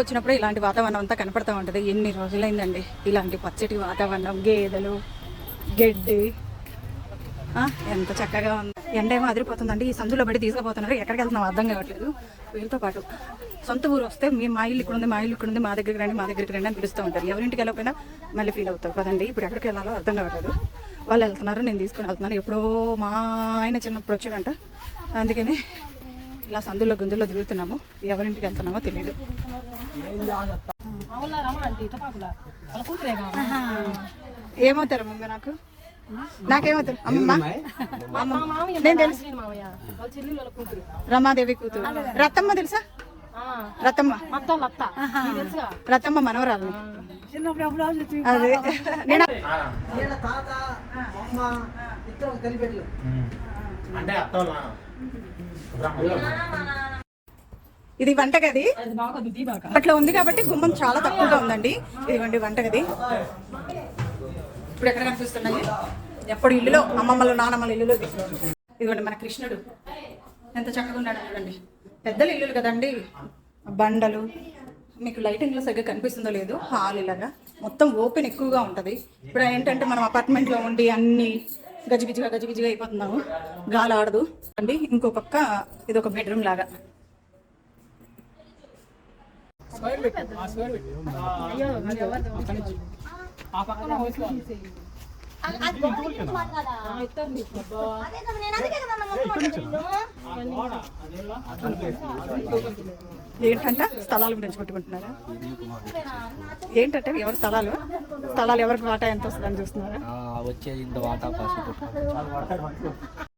వచ్చినప్పుడు ఇలాంటి వాతావరణం అంతా కనపడతా ఉంటుంది. ఎన్ని రోజులైందండి ఇలాంటి పచ్చటి వాతావరణం, గేదెలు, గడ్డి ఎంత చక్కగా ఉంది. ఎండ ఏమో అదిరిపోతుందండి. ఈ సందులో బడి తీసుకుపోతున్నారు. ఎక్కడికి వెళ్తున్నాం అర్థం కావట్లేదు. వీళ్ళతో పాటు సొంత ఊరు వస్తే మా ఇల్లు ఇక్కడ ఉంది, మా ఇల్లు ఇక్కడ ఉంది, మా దగ్గరికి రండి, మా దగ్గరికి రండి అని పిలుస్తూ ఉంటారు. ఎవరింటికి వెళ్ళకపోయినా మళ్ళీ ఫీల్ అవుతారు కదండి. ఇప్పుడు ఎక్కడికి వెళ్ళాలో అర్థం కావట్లేదు. వాళ్ళు వెళ్తున్నారు, నేను తీసుకుని వెళ్తున్నాను. ఎప్పుడో మా ఆయన చిన్నప్పుడు వచ్చాడంట. అందుకని ఇలా సందుల్లో గుందుల్లో తిరుగుతున్నాము. ఎవరింటికి వెళ్తున్నామో తెలియదు. ఏమవుతారు మమ్మీ? నాకేమవుతారు అమ్మమ్మ? నేను తెలుసు, రమాదేవి కూతురు. రత్తమ్మ తెలుసా? రత్తమ్మ రత్తమ్మ మనవరాలు. అదే నేను ఇది వంటగది. అట్లా ఉంది కాబట్టి గుమ్మం చాలా తక్కువగా ఉందండి. ఇదిగోండి వంటగది. ఇప్పుడు ఎక్కడ కనిపిస్తున్నాయి? ఎప్పుడు ఇల్లులో అమ్మమ్మలు నానమ్మల ఇల్లులో. ఇదిగోండి మన కృష్ణుడు ఎంత చక్కగా ఉన్నాడు చూడండి. పెద్దలు ఇల్లులు కదండి, బండలు. మీకు లైటింగ్లో సరిగ్గా కనిపిస్తుందో లేదు. హాల్ ఇలాగా మొత్తం ఓపెన్ ఎక్కువగా ఉంటుంది. ఇప్పుడు ఏంటంటే మనం అపార్ట్మెంట్లో ఉండి అన్ని గజిబిజిగా అయిపోతున్నాము. గాలి ఆడదు అండి. ఇంకో పక్క ఇది ఒక బెడ్రూమ్ లాగా. ఏంటంట స్థలాల గురించి కొట్టుకుంటున్నారా? ఏంటంటే ఎవరి స్థలాలు ఎవరికి వాటా ఎంత వస్తుందని చూస్తున్నారా? వచ్చేది ఇంత వాటా